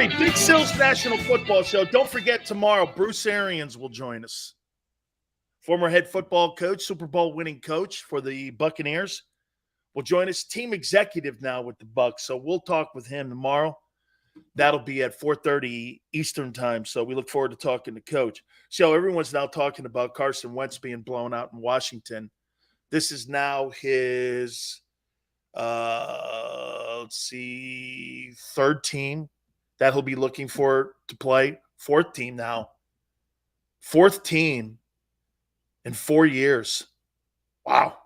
right, Big Sills National Football Show. Don't forget tomorrow, Bruce Arians will join us. Former head football coach, Super Bowl winning coach for the Buccaneers, will join us. Team executive now with the Bucs, so we'll talk with him tomorrow. That'll be at 4:30 Eastern time, so we look forward to talking to Coach. So everyone's now talking about Carson Wentz being blown out in Washington. This is now his, third team that he'll be looking for to play. Fourth team now. Fourth team in 4 years. Wow.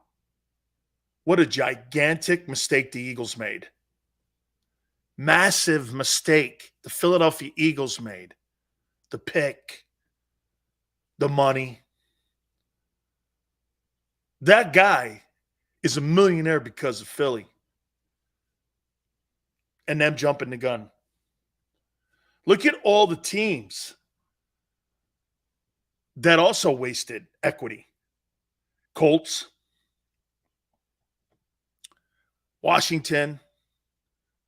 What a gigantic mistake the Eagles made. Massive mistake the Philadelphia Eagles made. The pick, the money. That guy is a millionaire because of Philly and them jumping the gun. Look at all the teams that also wasted equity. Colts, Washington,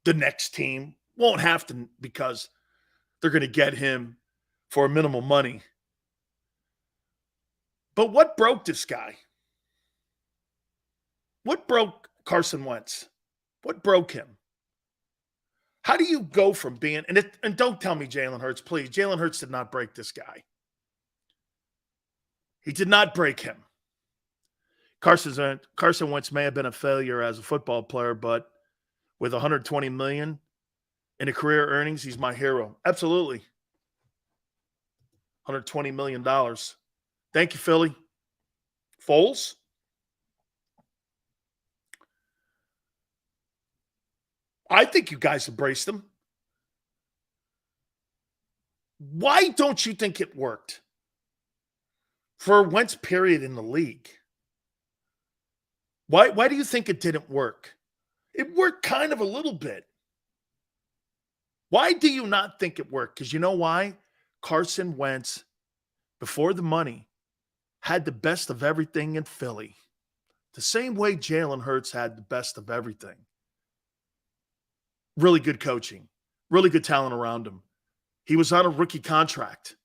the next team won't have to because they're going to get him for minimal money. But what broke this guy? What broke Carson Wentz? What broke him? How do you go from being, and don't tell me Jalen Hurts, please. Jalen Hurts did not break this guy. He did not break him. Carson Wentz may have been a failure as a football player, but with $120 million in a career earnings, he's my hero. Absolutely. $120 million. Thank you, Philly. Foles? I think you guys embraced him. Why don't you think it worked for Wentz period in the league? Why do you think it didn't work? It worked kind of a little bit. Why do you not think it worked? Because you know why? Carson Wentz, before the money, had the best of everything in Philly. The same way Jalen Hurts had the best of everything. Really good coaching. Really good talent around him. He was on a rookie contract.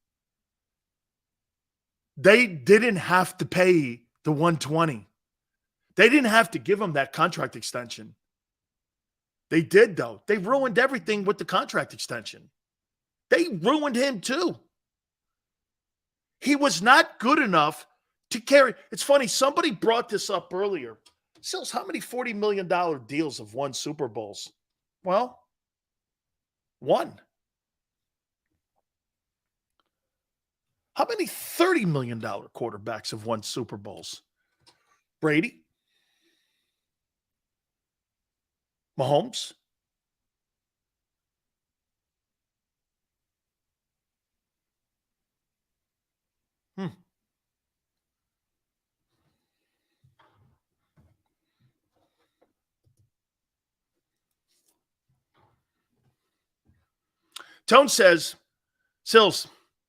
They didn't have to pay the $120. They didn't have to give him that contract extension. They did, though. They ruined everything with the contract extension. They ruined him, too. He was not good enough to carry. It's funny, somebody brought this up earlier. Sills, how many $40 million deals have won Super Bowls? Well, one. How many $30 million quarterbacks have won Super Bowls? Brady? Mahomes? Tone says, Sills,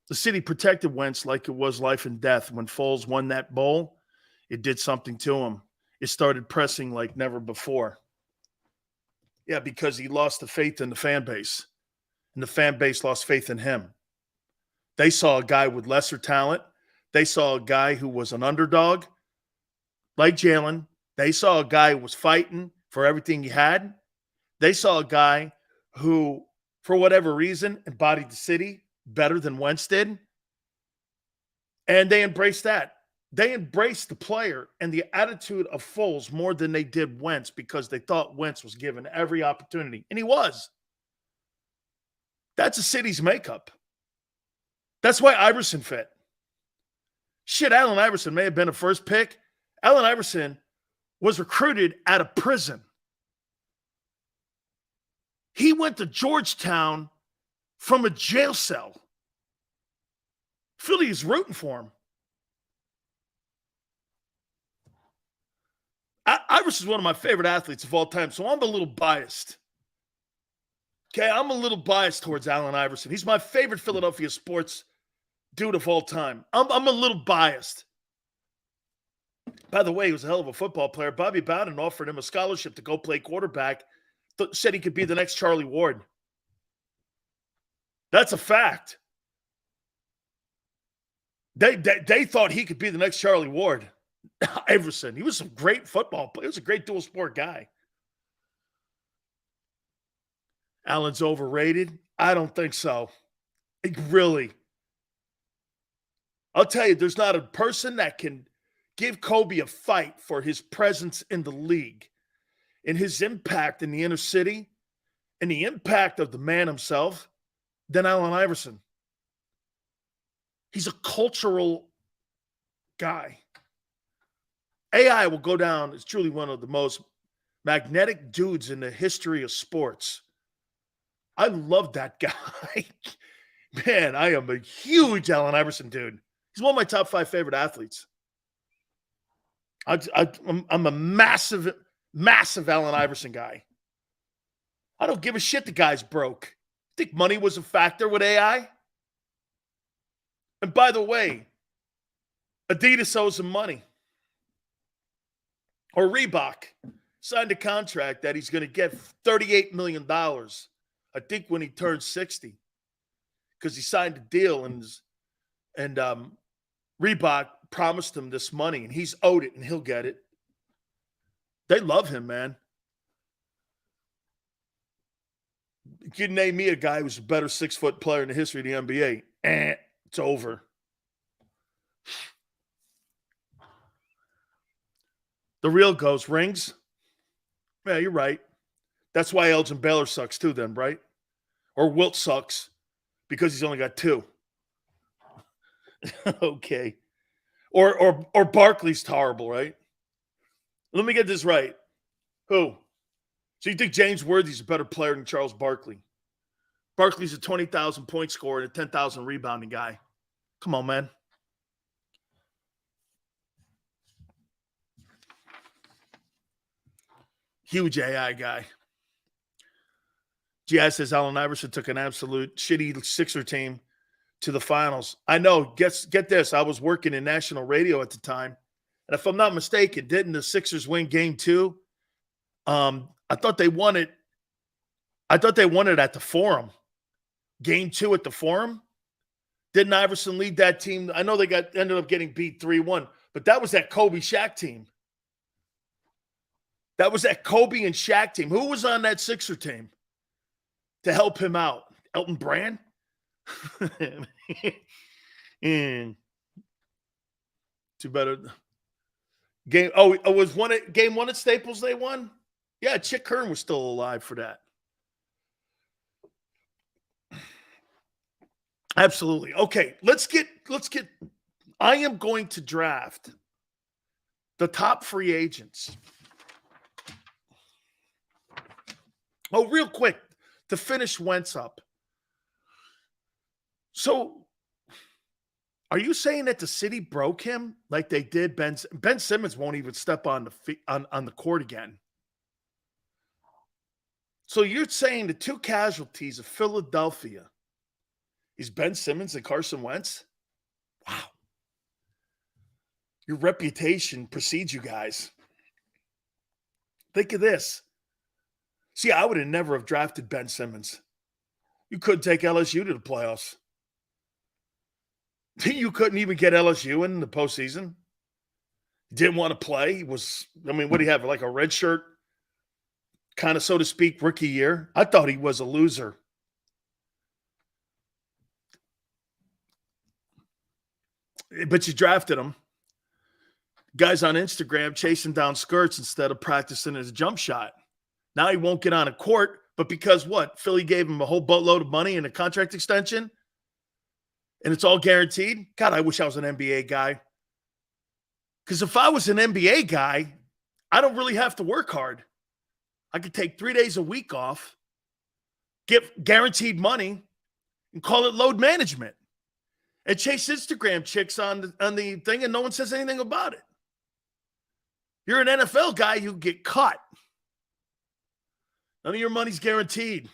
the city protected Wentz like it was life and death. When Foles won that bowl, it did something to him. It started pressing like never before. Yeah, because he lost the faith in the fan base, and the fan base lost faith in him. They saw a guy with lesser talent. They saw a guy who was an underdog, like Jalen. They saw a guy who was fighting for everything he had. They saw a guy who, for whatever reason, embodied the city better than Wentz did. And they embraced that. They embraced the player and the attitude of Foles more than they did Wentz because they thought Wentz was given every opportunity. And he was. That's a city's makeup. That's why Iverson fit. Shit, Allen Iverson may have been a first pick. Allen Iverson was recruited out of prison. He went to Georgetown from a jail cell. Philly is rooting for him. Iverson is one of my favorite athletes of all time, so I'm a little biased. Okay, I'm a little biased towards Allen Iverson. He's my favorite Philadelphia sports dude of all time. I'm a little biased. By the way, he was a hell of a football player. Bobby Bowden offered him a scholarship to go play quarterback. Said he could be the next Charlie Ward. That's a fact. They thought he could be the next Charlie Ward. Iverson. He was a great football player. He was a great dual sport guy. Allen's overrated? I don't think so. Really. I'll tell you, there's not a person that can give Kobe a fight for his presence in the league and his impact in the inner city and the impact of the man himself than Allen Iverson. He's a cultural guy. AI will go down as truly one of the most magnetic dudes in the history of sports. I love that guy. Man, I am a huge Allen Iverson dude. He's one of my top 5 favorite athletes. I'm a massive Allen Iverson guy. I don't give a shit the guy's broke. Think money was a factor with AI? And by the way, Adidas owes him money. Or Reebok signed a contract that he's going to get $38 million, I think, when he turns 60. Because he signed a deal and Reebok promised him this money, and he's owed it, and he'll get it. They love him, man. You can name me a guy who's a better 6-foot player in the history of the NBA. It's over. The real goes rings. Yeah, you're right. That's why Elgin Baylor sucks too, then, right? Or Wilt sucks because he's only got 2. Okay. Or Barkley's horrible, right? Let me get this right. Who? So you think James Worthy's a better player than Charles Barkley? Barkley's a 20,000 point scorer and a 10,000 rebounding guy. Come on, man. Huge AI guy. GI says Allen Iverson took an absolute shitty Sixer team to the finals. I know. Get this. I was working in national radio at the time. And if I'm not mistaken, didn't the Sixers win game 2? I thought they won it. I thought they won it at the Forum. Game 2 at the Forum. Didn't Iverson lead that team? I know they ended up getting beat 3-1, but that was that Kobe Shaq team. That was that Kobe and Shaq team. Who was on that Sixer team to help him out? Elton Brand? And too better. Game game 1 at Staples they won? Yeah, Chick Hearn was still alive for that. Absolutely. Okay, let's get I am going to draft the top free agents. Oh, real quick, to finish Wentz up. So, are you saying that the city broke him like they did Ben Simmons won't even step on the court again? So you're saying the 2 casualties of Philadelphia is Ben Simmons and Carson Wentz? Wow. Your reputation precedes you guys. Think of this. See, I would have never have drafted Ben Simmons. You couldn't take LSU to the playoffs. You couldn't even get LSU in the postseason. Didn't want to play. He was, what do you have, like a red shirt, kind of, so to speak, rookie year? I thought he was a loser. But you drafted him. Guys on Instagram chasing down skirts instead of practicing his jump shot. Now he won't get on a court, but because what? Philly gave him a whole boatload of money and a contract extension, and it's all guaranteed? God, I wish I was an NBA guy. Because if I was an NBA guy, I don't really have to work hard. I could take 3 days a week off, get guaranteed money, and call it load management. And chase Instagram chicks on the thing, and no one says anything about it. You're an NFL guy, you get cut. None of your money's guaranteed.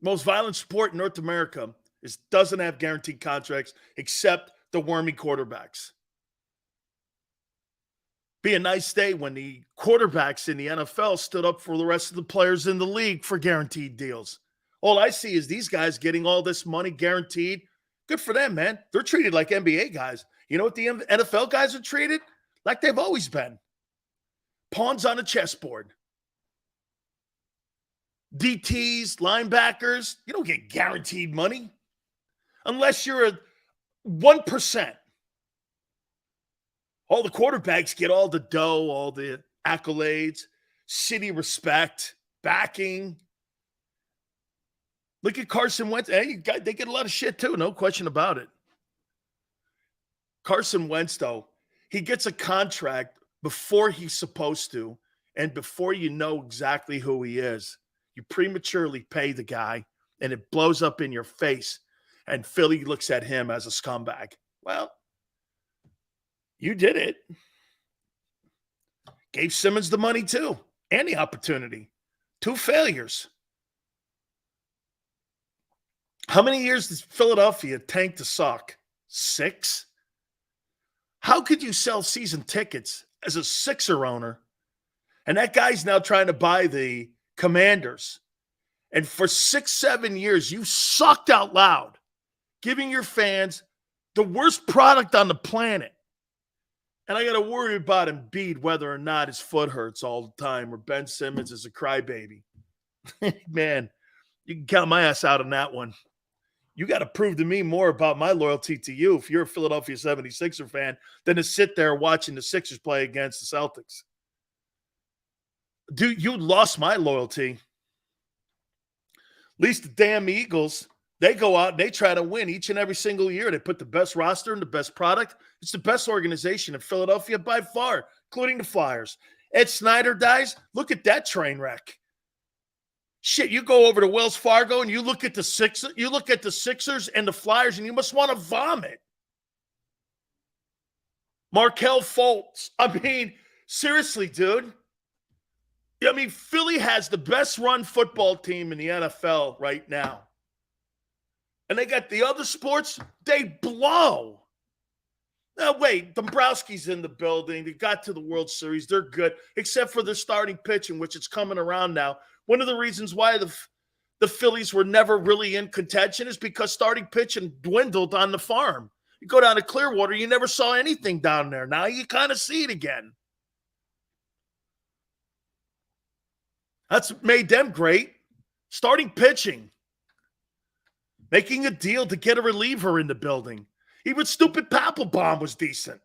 Most violent sport in North America doesn't have guaranteed contracts except the wormy quarterbacks. Be a nice day when the quarterbacks in the NFL stood up for the rest of the players in the league for guaranteed deals. All I see is these guys getting all this money guaranteed. Good for them, man. They're treated like NBA guys. You know what the NFL guys are treated? Like they've always been. Pawns on a chessboard. DTs, linebackers, you don't get guaranteed money unless you're a 1%. All the quarterbacks get all the dough, all the accolades, city respect, backing. Look at Carson Wentz. Hey, they get a lot of shit too, no question about it. Carson Wentz, though, he gets a contract before he's supposed to and before you know exactly who he is. You prematurely pay the guy, and it blows up in your face, and Philly looks at him as a scumbag. Well, you did it. Gave Simmons the money, too, and the opportunity. 2 failures. How many years does Philadelphia tank to suck? 6? How could you sell season tickets as a Sixer owner, and that guy's now trying to buy the Commanders, and for 6-7 years you sucked out loud, giving your fans the worst product on the planet, and I got to worry about Embiid whether or not his foot hurts all the time or Ben Simmons is a crybaby. Man, you can count my ass out on that one. You got to prove to me more about my loyalty to you if you're a Philadelphia 76er fan than to sit there watching the Sixers play against the Celtics. Dude, you lost my loyalty. At least the damn Eagles, they go out and they try to win each and every single year. They put the best roster and the best product. It's the best organization in Philadelphia by far, including the Flyers. Ed Snyder dies. Look at that train wreck. Shit, you go over to Wells Fargo and you look at the Sixers and the Flyers, and you must want to vomit. Markelle Fultz. I mean, seriously, dude. I mean, Philly has the best run football team in the NFL right now. And they got the other sports, they blow. Now, wait, Dombrowski's in the building. They got to the World Series. They're good, except for their starting pitching, which is coming around now. One of the reasons why the Phillies were never really in contention is because starting pitching dwindled on the farm. You go down to Clearwater, you never saw anything down there. Now you kind of see it again. That's made them great. Starting pitching. Making a deal to get a reliever in the building. Even stupid Papelbon was decent.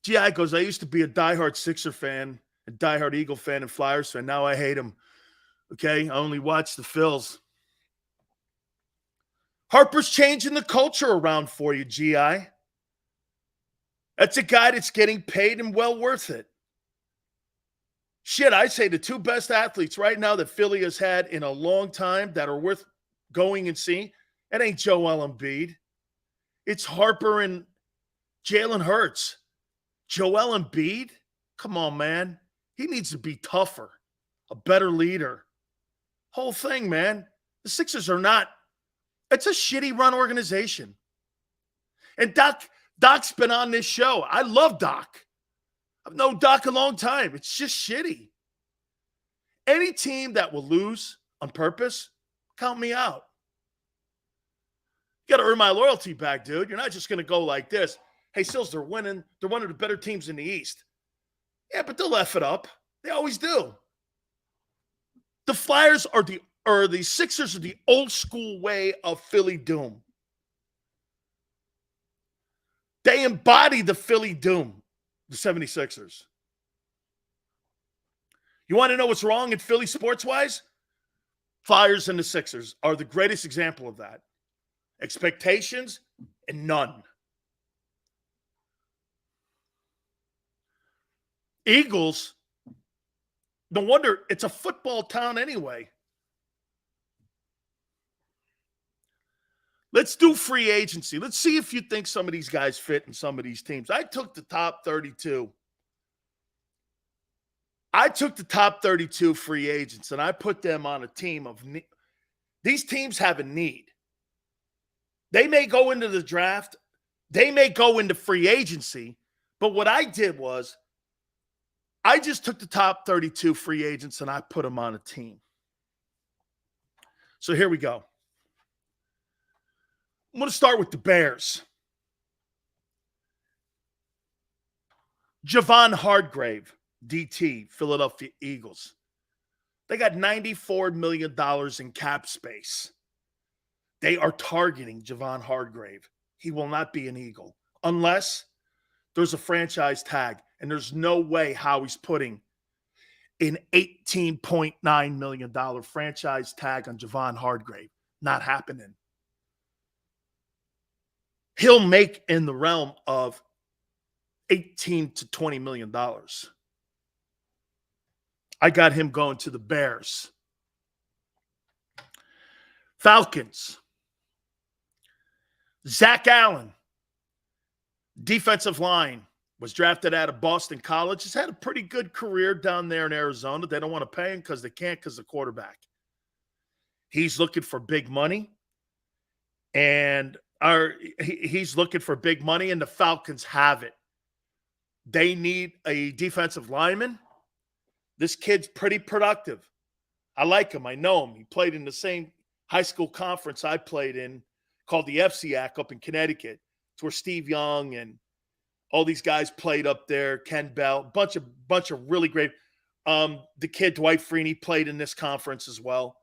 GI goes, I used to be a diehard Sixer fan, a diehard Eagle fan, and Flyers fan. Now I hate them. Okay? I only watch the Phils. Harper's changing the culture around for you, GI. That's a guy that's getting paid and well worth it. Shit, I'd say the 2 best athletes right now that Philly has had in a long time that are worth going and seeing, it ain't Joel Embiid. It's Harper and Jalen Hurts. Joel Embiid? Come on, man. He needs to be tougher, a better leader. Whole thing, man. The Sixers are not – it's a shitty run organization. And Doc's been on this show. I love Doc. I've known Doc a long time. It's just shitty. Any team that will lose on purpose, count me out. You got to earn my loyalty back, dude. You're not just going to go like this. Hey, Sills, they're winning. They're one of the better teams in the East. Yeah, but they'll F it up. They always do. The Flyers are the Sixers are the old school way of Philly doom. They embody the Philly doom, the 76ers. You want to know what's wrong in Philly sports-wise? Flyers and the Sixers are the greatest example of that. Expectations and none. Eagles, no wonder it's a football town anyway. Let's do free agency. Let's see if you think some of these guys fit in some of these teams. I took the top 32. I took the top 32 free agents, and I put them on a team of need. These teams have a need. They may go into the draft. They may go into free agency. But what I did was I just took the top 32 free agents and I put them on a team. So here we go. I'm going to start with the Bears. Javon Hargrave, DT, Philadelphia Eagles. They got $94 million in cap space. They are targeting Javon Hargrave. He will not be an Eagle unless there's a franchise tag, and there's no way Howie's putting an $18.9 million franchise tag on Javon Hargrave. Not happening. He'll make in the realm of $18 to $20 million. I got him going to the Bears. Falcons. Zach Allen, defensive line, was drafted out of Boston College. Has had a pretty good career down there in Arizona. They don't want to pay him because they can't because of the quarterback. He's looking for big money. And he's looking for big money, and the Falcons have it. They need a defensive lineman. This kid's pretty productive. I like him. I know him. He played in the same high school conference I played in called the FCAC up in Connecticut. It's where Steve Young and all these guys played up there. Ken Bell, bunch of really great. The kid Dwight Freeney played in this conference as well.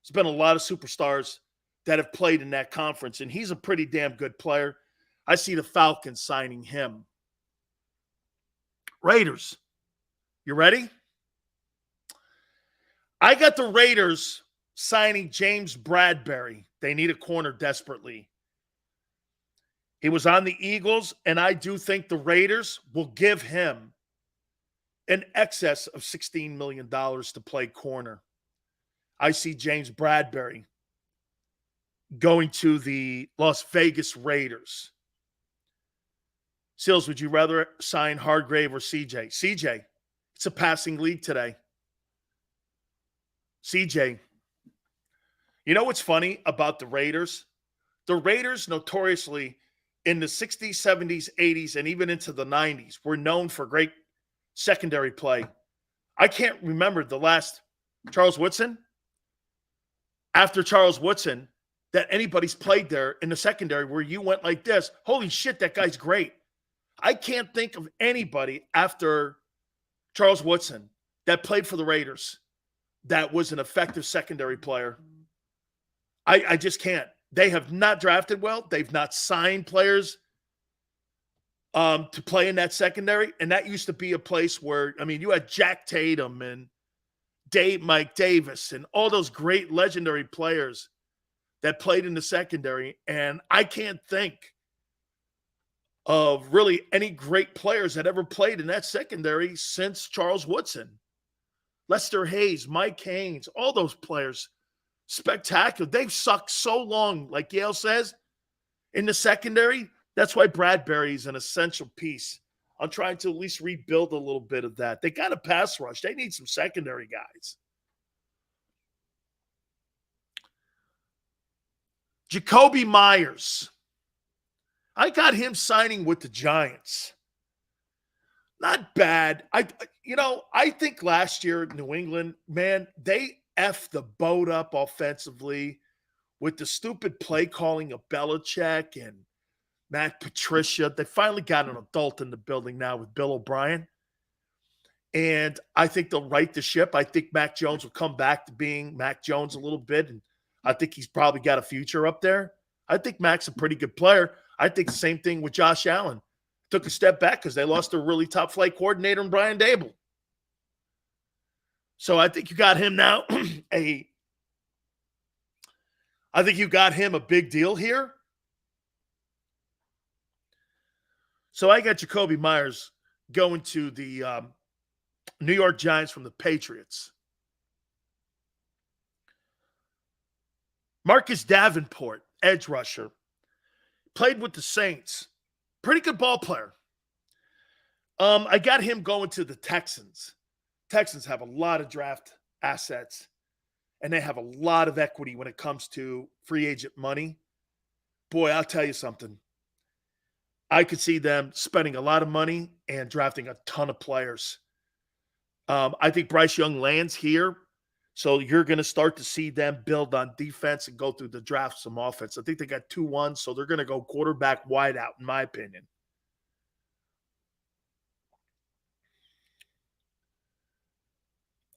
There's been a lot of superstars that have played in that conference, and he's a pretty damn good player. I see the Falcons signing him. Raiders. You ready? I got the Raiders signing James Bradbury. They need a corner desperately. He was on the Eagles, and I do think the Raiders will give him an excess of $16 million to play corner. I see James Bradbury going to the Las Vegas Raiders. Sills, would you rather sign Hargrave or CJ? CJ. It's a passing league today. CJ. You know what's funny about the Raiders? The Raiders notoriously in the 60s, 70s, 80s, and even into the 90s were known for great secondary play. I can't remember the last Charles Woodson. After Charles Woodson, that anybody's played there in the secondary where you went like this. Holy shit, that guy's great. I can't think of anybody after Charles Woodson that played for the Raiders that was an effective secondary player. I just can't. They have not drafted well. They've not signed players to play in that secondary. And that used to be a place where, I mean, you had Jack Tatum and Mike Davis and all those great legendary players that played in the secondary. And I can't think of really any great players that ever played in that secondary since Charles Woodson. Lester Hayes, Mike Haynes, all those players, spectacular. They've sucked so long, like Yale says, in the secondary. That's why Bradbury is an essential piece. I'm trying to at least rebuild a little bit of that. They got a pass rush. They need some secondary guys. Jacoby Myers. I got him signing with the Giants. Not bad. I think last year in New England, man, they effed the boat up offensively with the stupid play calling of Belichick and Matt Patricia. They finally got an adult in the building now with Bill O'Brien. And I think they'll right the ship. I think Mac Jones will come back to being Mac Jones a little bit. And I think he's probably got a future up there. I think Mac's a pretty good player. I think the same thing with Josh Allen. Took a step back because they lost a really top flight coordinator in Brian Dable. So I think you got him now. I think you got him a big deal here. So I got Jacoby Myers going to the New York Giants from the Patriots. Marcus Davenport, edge rusher, played with the Saints. Pretty good ball player. I got him going to the Texans. Texans have a lot of draft assets, and they have a lot of equity when it comes to free agent money. Boy, I'll tell you something. I could see them spending a lot of money and drafting a ton of players. I think Bryce Young lands here. So you're going to start to see them build on defense and go through the draft some offense. I think they got 2-1, so they're going to go quarterback wide out, in my opinion.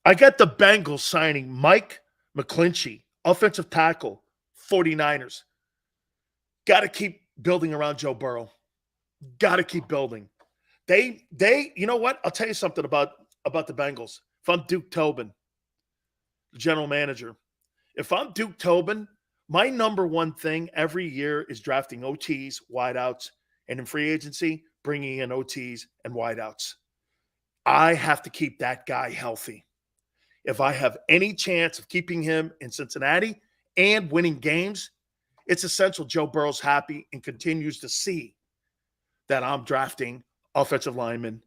I got the Bengals signing Mike McGlinchey, offensive tackle, 49ers. Got to keep building around Joe Burrow. Got to keep building. They, you know what? I'll tell you something about the Bengals. If I'm Duke Tobin, the general manager, if I'm Duke Tobin, my number one thing every year is drafting OTs, wideouts, and in free agency, bringing in OTs and wideouts. I have to keep that guy healthy. If I have any chance of keeping him in Cincinnati and winning games, it's essential Joe Burrow's happy and continues to see that I'm drafting offensive linemen,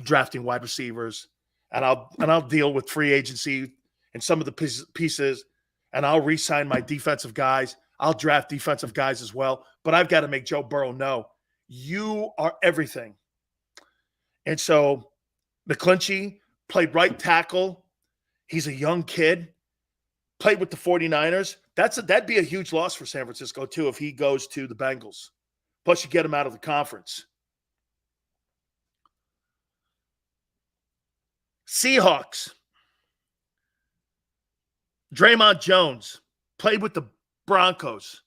drafting wide receivers, and I'll deal with free agency and some of the pieces, and I'll re-sign my defensive guys. I'll draft defensive guys as well, but I've got to make Joe Burrow know you are everything. And so McGlinchey played right tackle. He's a young kid, played with the 49ers. That'd be a huge loss for San Francisco, too, if he goes to the Bengals. Plus, you get him out of the conference. Seahawks. Draymond Jones played with the Broncos.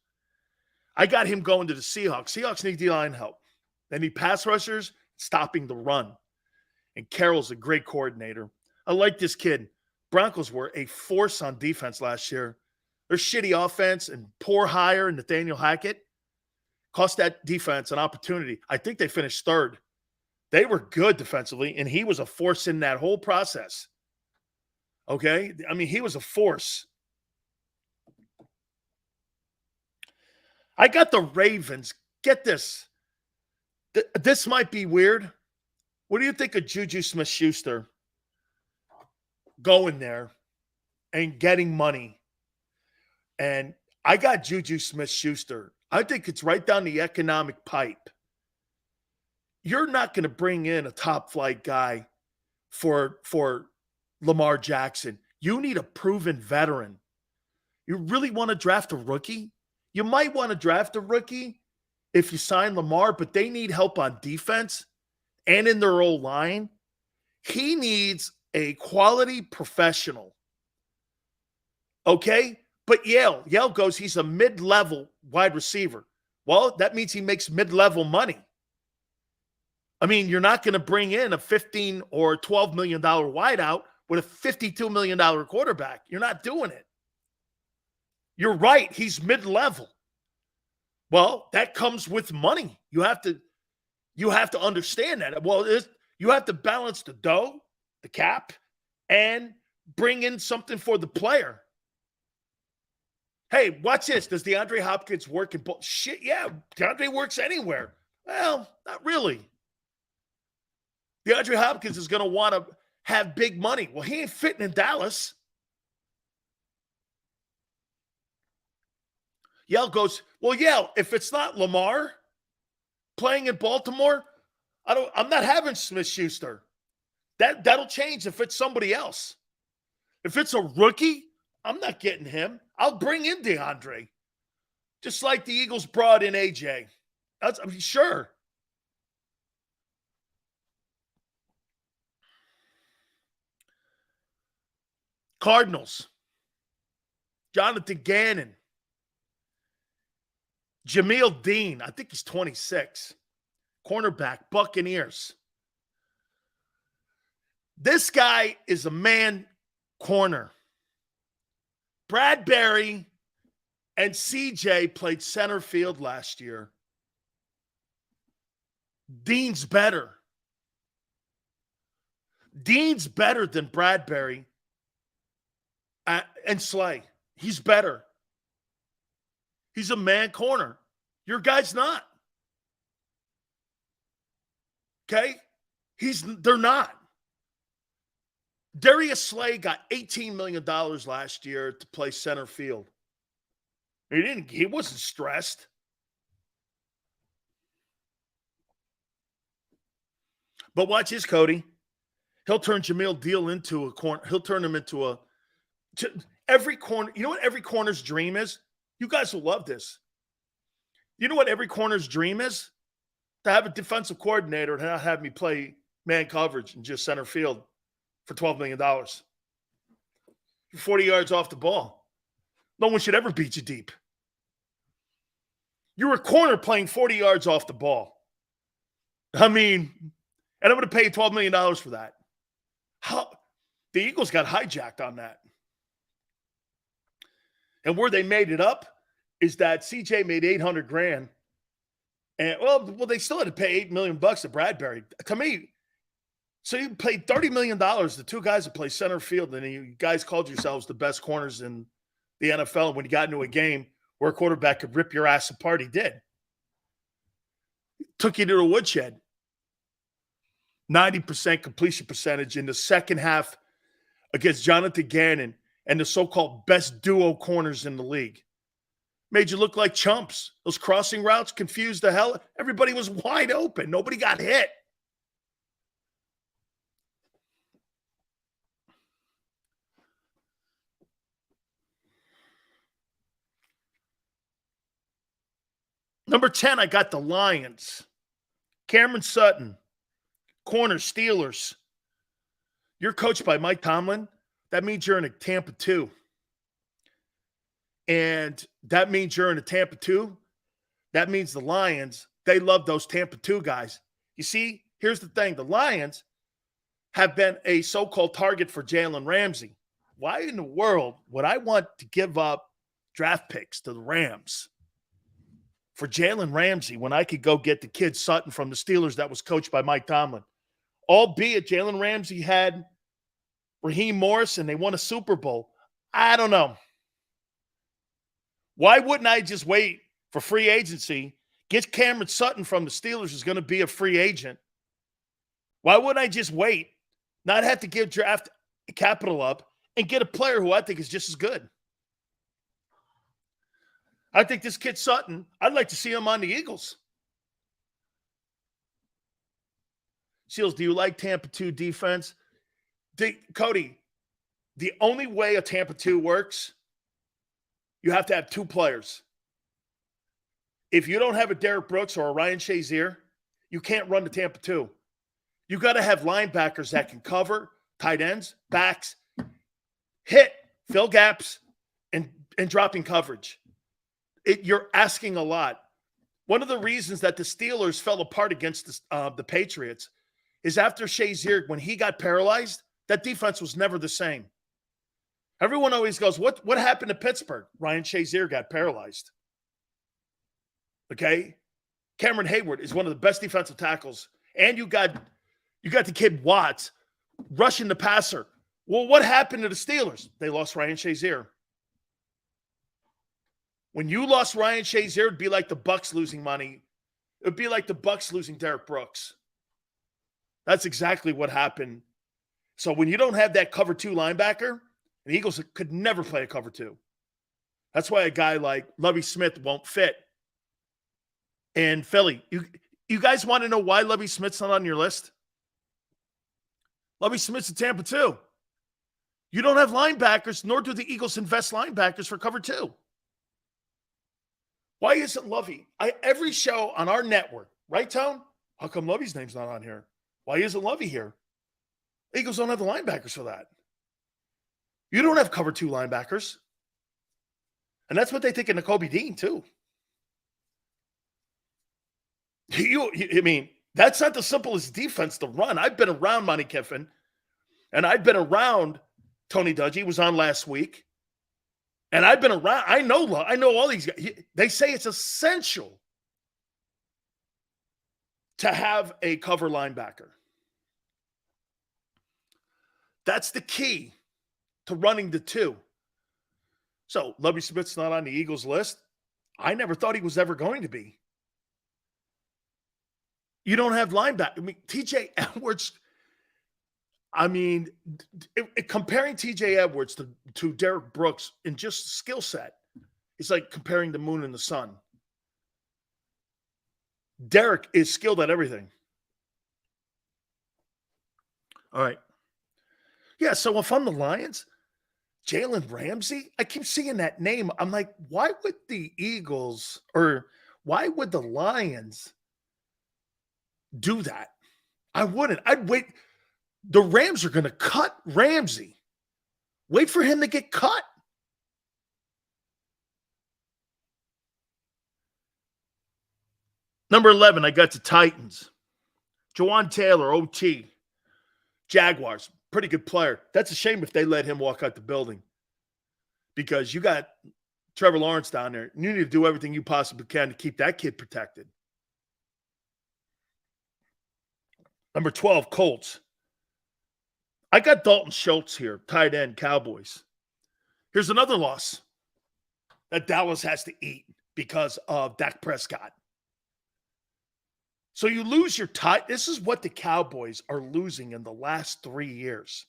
I got him going to the Seahawks. Seahawks need D-line help. They need pass rushers stopping the run. And Carroll's a great coordinator. I like this kid. Broncos were a force on defense last year. Their shitty offense and poor hire Nathaniel Hackett cost that defense an opportunity. I think they finished third. They were good defensively, and he was a force in that whole process. Okay? I mean, he was a force. I got the Ravens. Get this. This might be weird. What do you think of Juju Smith-Schuster going there and getting money? And I got Juju Smith-Schuster. I think it's right down the economic pipe. You're not going to bring in a top-flight guy for Lamar Jackson. You need a proven veteran. You really want to draft a rookie? You might want to draft a rookie if you sign Lamar, but they need help on defense and in their O-line. He needs a quality professional. Okay? But Yale goes, he's a mid-level wide receiver. Well, that means he makes mid-level money. I mean, you're not going to bring in a $15 or $12 million wideout with a $52 million quarterback. You're not doing it. You're right. He's mid-level. Well, that comes with money. You have to understand that. Well, you have to balance the dough, the cap, and bring in something for the player. Hey, watch this. Does DeAndre Hopkins work in both? Shit, yeah. DeAndre works anywhere. Well, not really. DeAndre Hopkins is going to want to have big money. Well, he ain't fitting in Dallas. Yale goes, well, Yale, if it's not Lamar playing in Baltimore, I'm not having Smith-Schuster. That'll change if it's somebody else. If it's a rookie, I'm not getting him. I'll bring in DeAndre. Just like the Eagles brought in AJ. Sure. Cardinals. Jonathan Gannon. Jameel Dean. I think he's 26. Cornerback. Buccaneers. This guy is a man corner. Bradbury and CJ played center field last year. Dean's better. Dean's better than Bradbury and Slay. He's better. He's a man corner. Your guy's not. Okay? They're not. Darius Slay got $18 million last year to play center field. He wasn't stressed. But watch this, Cody. He'll turn Jamil Deal into a corner. He'll turn him into every corner. You know what every corner's dream is? You guys will love this. You know what every corner's dream is? To have a defensive coordinator and not have me play man coverage and just center field for $12 million. 40 yards off the ball. No one should ever beat you deep. You're a corner playing 40 yards off the ball. I mean, and I'm going to pay you $12 million for that. How? The Eagles got hijacked on that. And where they made it up is that CJ made $800,000. And well, they still had to pay $8 million to Bradbury. To me, so you paid $30 million to two guys that play center field, and you guys called yourselves the best corners in the NFL. When you got into a game where a quarterback could rip your ass apart, he did. Took you to the woodshed. 90% completion percentage in the second half against Jonathan Gannon and the so-called best duo corners in the league. Made you look like chumps. Those crossing routes confused the hell. Everybody was wide open. Nobody got hit. Number 10, I got the Lions. Cameron Sutton, corner Steelers. You're coached by Mike Tomlin. That means you're in a Tampa 2. And that means you're in a Tampa 2. That means the Lions, they love those Tampa 2 guys. You see, here's the thing. The Lions have been a so-called target for Jalen Ramsey. Why in the world would I want to give up draft picks to the Rams for Jalen Ramsey when I could go get the kid Sutton from the Steelers that was coached by Mike Tomlin? Albeit Jalen Ramsey had Raheem Morris and they won a Super Bowl. I don't know. Why wouldn't I just wait for free agency? Get Cameron Sutton from the Steelers who's going to be a free agent. Why wouldn't I just wait, not have to give draft capital up, and get a player who I think is just as good? I think this kid Sutton, I'd like to see him on the Eagles. Seals, do you like Tampa 2 defense? Cody, the only way a Tampa 2 works, you have to have two players. If you don't have a Derek Brooks or a Ryan Shazier, you can't run the Tampa 2. You got to have linebackers that can cover, tight ends, backs, hit, fill gaps, and dropping coverage. You're asking a lot. One of the reasons that the Steelers fell apart against the Patriots is after Shazier, when he got paralyzed, that defense was never the same. Everyone always goes, what happened to Pittsburgh? Ryan Shazier got paralyzed. Okay? Cameron Hayward is one of the best defensive tackles. And you got the kid Watts rushing the passer. Well, what happened to the Steelers? They lost Ryan Shazier. When you lost Ryan Shazier, it'd be like the Bucs losing money. It'd be like the Bucs losing Derek Brooks. That's exactly what happened. So when you don't have that cover 2 linebacker, the Eagles could never play a cover 2. That's why a guy like Lovie Smith won't fit. And Philly, you guys want to know why Lovie Smith's not on your list? Lovie Smith's a Tampa 2. You don't have linebackers, nor do the Eagles invest linebackers for cover 2. Why isn't Lovie? Every show on our network, right, Tone? How come Lovie's name's not on here? Why isn't Lovie here? The Eagles don't have the linebackers for that. You don't have cover 2 linebackers. And that's what they think of Nakobe Dean, too. I mean, that's not the simplest defense to run. I've been around Monty Kiffin, and I've been around Tony Dungy. He was on last week. And I've been around. I know all these guys. They say it's essential to have a cover linebacker. That's the key to running the 2. So Lovie Smith's not on the Eagles list. I never thought he was ever going to be. You don't have linebacker. I mean, TJ Edwards. I mean, comparing TJ Edwards to Derek Brooks in just skill set, it's like comparing the moon and the sun. Derek is skilled at everything. All right. Yeah, so if I'm the Lions, Jalen Ramsey, I keep seeing that name. I'm like, why would the Eagles or why would the Lions do that? I wouldn't. I'd wait. The Rams are going to cut Ramsey. Wait for him to get cut. Number 11, I got the Titans. Jawan Taylor, OT. Jaguars, pretty good player. That's a shame if they let him walk out the building because you got Trevor Lawrence down there. You need to do everything you possibly can to keep that kid protected. Number 12, Colts. I got Dalton Schultz here, tight end, Cowboys. Here's another loss that Dallas has to eat because of Dak Prescott. So you lose your tie. This is what the Cowboys are losing in the last 3 years.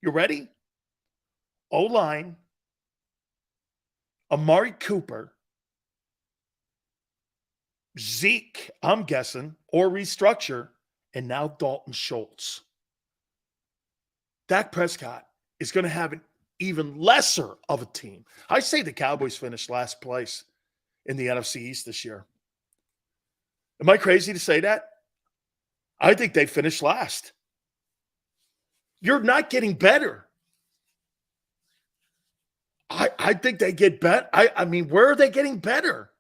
You ready? O-line, Amari Cooper, Zeke, I'm guessing, or restructure, and now Dalton Schultz. Dak Prescott is going to have an even lesser of a team. I say the Cowboys finished last place in the NFC East this year. Am I crazy to say that? I think they finished last. You're not getting better. I think they get better. I mean, where are they getting better?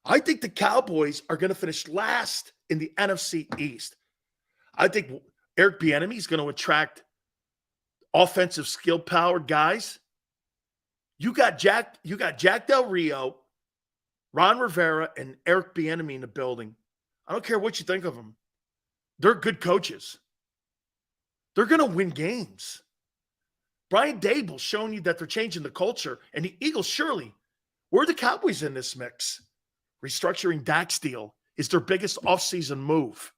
I think the Cowboys are going to finish last in the NFC East. I think Eric Bieniemy is going to attract offensive skill-powered guys. You got Jack Del Rio, Ron Rivera, and Eric Bieniemy in the building. I don't care what you think of them. They're good coaches. They're going to win games. Brian Daboll's showing you that they're changing the culture. And the Eagles, surely, where are the Cowboys in this mix? Restructuring Dak's deal is their biggest offseason move.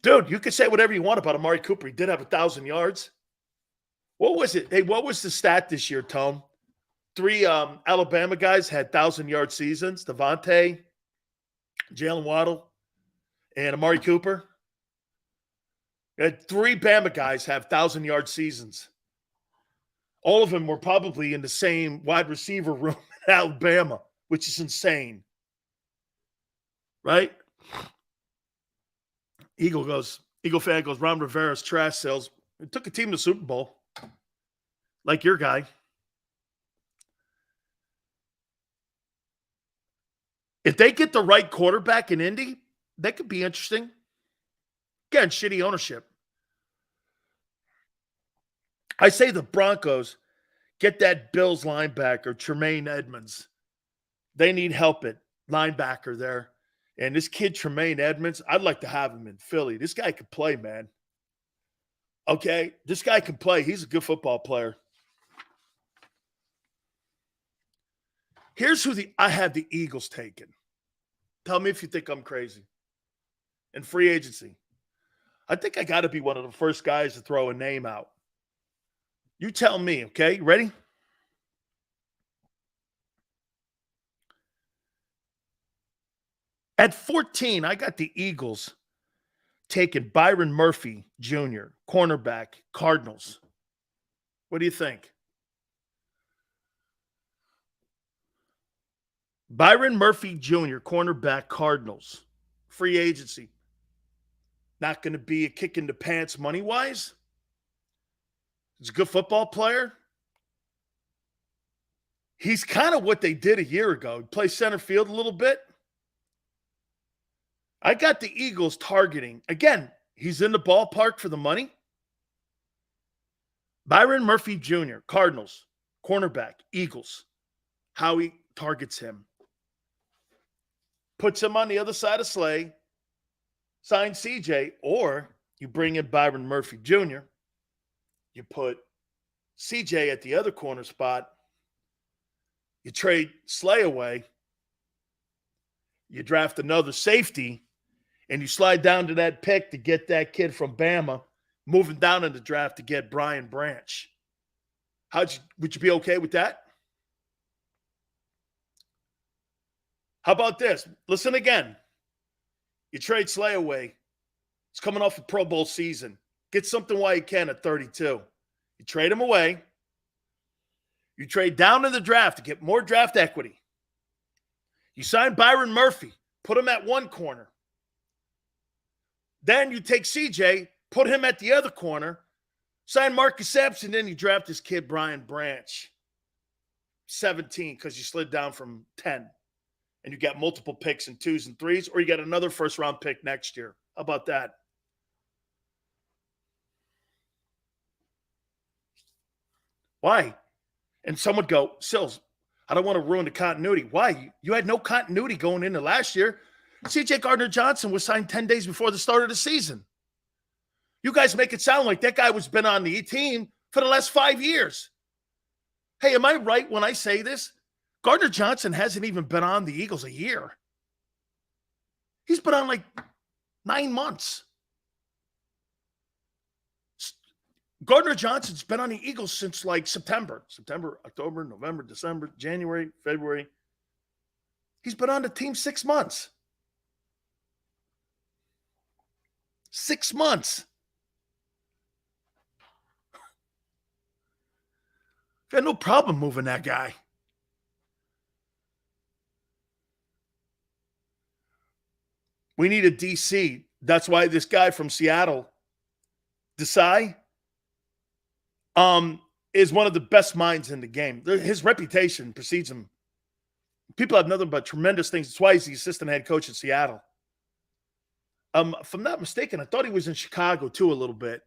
Dude, you can say whatever you want about Amari Cooper. He did have 1,000 yards. What was it? Hey, what was the stat this year, Tone? 3 Alabama guys had 1,000-yard seasons. Devonta, Jalen Waddle, and Amari Cooper. You had 3 Bama guys have 1,000-yard seasons. All of them were probably in the same wide receiver room in Alabama, which is insane. Right? Eagle fan goes, Ron Rivera's trash sales. It took a team to the Super Bowl. Like your guy. If they get the right quarterback in Indy, that could be interesting. Again, shitty ownership. I say the Broncos get that Bills linebacker, Tremaine Edmonds. They need help at linebacker there. And this kid, Tremaine Edmonds, I'd like to have him in Philly. This guy can play, man. Okay? This guy can play. He's a good football player. Here's who I have the Eagles taken. Tell me if you think I'm crazy. In free agency. I think I got to be one of the first guys to throw a name out. You tell me, okay? Ready? At 14, I got the Eagles taking Byron Murphy Jr., cornerback, Cardinals. What do you think? Byron Murphy Jr., cornerback, Cardinals. Free agency. Not going to be a kick in the pants money-wise. He's a good football player. He's kind of what they did a year ago. He plays center field a little bit. I got the Eagles targeting. Again, he's in the ballpark for the money. Byron Murphy Jr., Cardinals, cornerback, Eagles. How he targets him. Puts him on the other side of Slay. Sign CJ, or you bring in Byron Murphy Jr., you put CJ at the other corner spot, you trade Slay away, you draft another safety, and you slide down to that pick to get that kid from Bama, moving down in the draft to get Brian Branch. Would you be okay with that? How about this? Listen again. You trade Slay away. He's coming off a Pro Bowl season. Get something while you can at 32. You trade him away. You trade down in the draft to get more draft equity. You sign Byron Murphy, put him at one corner. Then you take CJ, put him at the other corner, sign Marcus Sampson, then you draft this kid, Brian Branch, 17, because you slid down from 10. And you got multiple picks in 2s and 3s, or you got another first-round pick next year. How about that? Why? And some would go, Sills, I don't want to ruin the continuity. Why? You had no continuity going into last year. C.J. Gardner-Johnson was signed 10 days before the start of the season. You guys make it sound like that guy was been on the team for the last 5 years. Hey, am I right when I say this? Gardner-Johnson hasn't even been on the Eagles a year. He's been on like 9 months. Gardner-Johnson's been on the Eagles since like September, October, November, December, January, February. He's been on the team 6 months. 6 months. I had no problem moving that guy. We need a DC. That's why this guy from Seattle, Desai, is one of the best minds in the game. His reputation precedes him. People have nothing but tremendous things. That's why he's the assistant head coach in Seattle. If I'm not mistaken, I thought he was in Chicago too a little bit.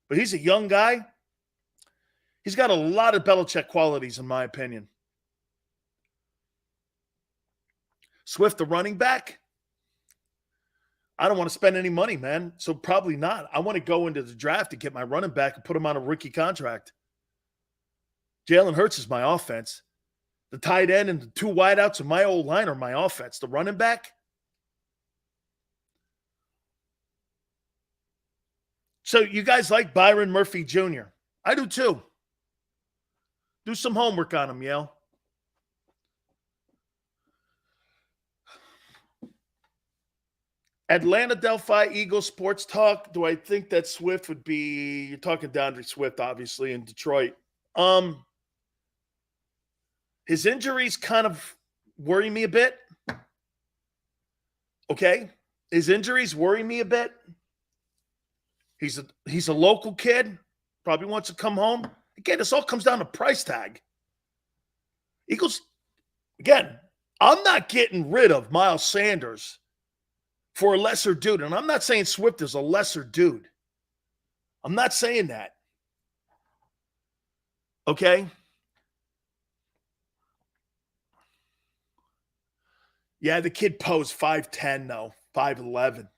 But he's a young guy. He's got a lot of Belichick qualities, in my opinion. Swift, the running back. I don't want to spend any money, man. So probably not. I want to go into the draft to get my running back and put him on a rookie contract. Jalen Hurts is my offense. The tight end and the 2 wideouts of my old line are my offense. The running back. So you guys like Byron Murphy Jr. I do too. Do some homework on him, Yale. Atlanta Delphi Eagles Sports Talk. Do I think that Swift would be – you're talking DeAndre Swift, obviously, in Detroit. His injuries kind of worry me a bit. Okay? His injuries worry me a bit. He's a local kid. Probably wants to come home. Again, this all comes down to price tag. Eagles, again, I'm not getting rid of Miles Sanders for a lesser dude. And I'm not saying Swift is a lesser dude. I'm not saying that. Okay? Yeah, the kid posed 5'10", though, 5'11".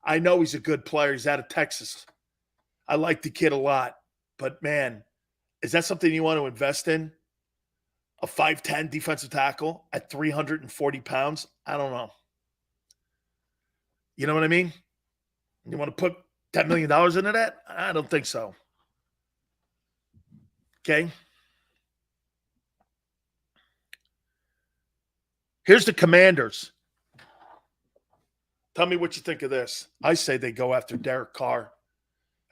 I know he's a good player. He's out of Texas. I like the kid a lot. But, man, is that something you want to invest in? A 5'10" defensive tackle at 340 pounds? I don't know. You know what I mean? You want to put $10 million into that? I don't think so. Okay? Here's the Commanders. Tell me what you think of this. I say they go after Derek Carr,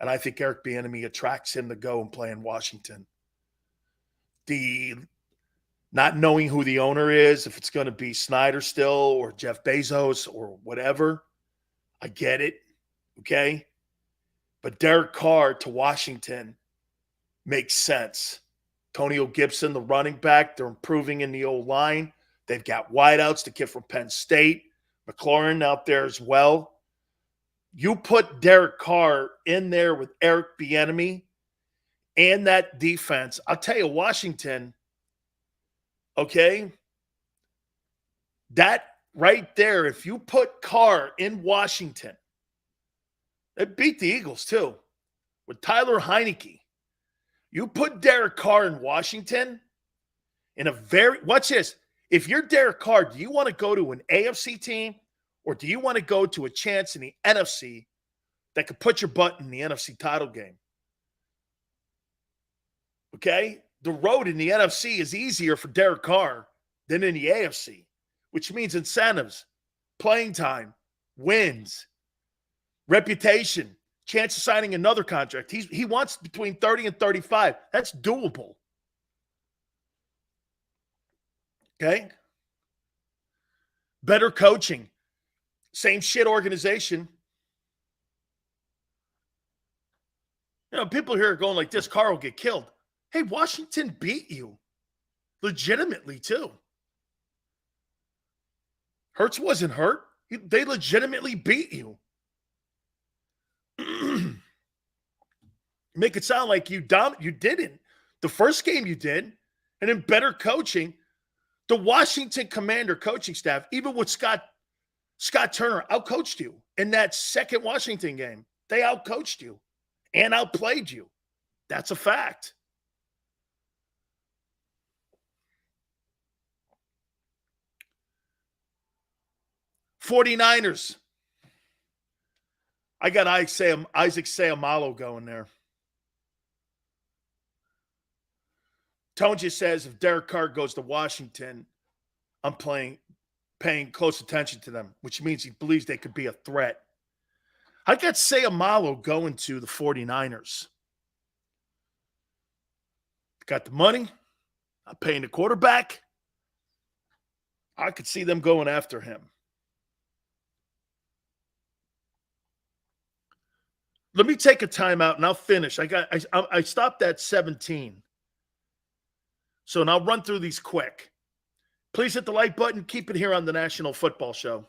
and I think Eric Bieniemy attracts him to go and play in Washington. The not knowing who the owner is, if it's going to be Snyder still or Jeff Bezos or whatever, I get it, okay? But Derek Carr to Washington makes sense. Antonio Gibson, the running back, they're improving in the old line. They've got wideouts, the kid from Penn State, McLaurin out there as well. You put Derek Carr in there with Eric Bieniemy and that defense. I'll tell you, Washington, okay, that right there, if you put Carr in Washington, they beat the Eagles too with Tyler Heineke. You put Derek Carr in Washington in a very – watch this. If you're Derek Carr, do you want to go to an AFC team or do you want to go to a chance in the NFC that could put your butt in the NFC title game? Okay? The road in the NFC is easier for Derek Carr than in the AFC, which means incentives, playing time, wins. reputation, chance of signing another contract. He wants between 30 and 35. That's doable. Okay? Better coaching. Same shit organization. People here are going like this, Carr will get killed. Hey, Washington beat you. Legitimately, too. Hurts wasn't hurt. They legitimately beat you. Make it sound like you didn't. The first game you did, and then better coaching. The Washington Commander coaching staff, even with Scott Turner, outcoached you in that second Washington game. They outcoached you and outplayed you. That's a fact. '49ers. I got Isaac Seumalo going there. Tonja says if Derek Carr goes to Washington, I'm paying close attention to them, which means he believes they could be a threat. I got Seumalo going to the 49ers. Got the money. I'm paying the quarterback. I could see them going after him. Let me take a timeout and I'll finish. I stopped at 17. So now I'll run through these quick. Please hit the like button. Keep it here on the National Football Show.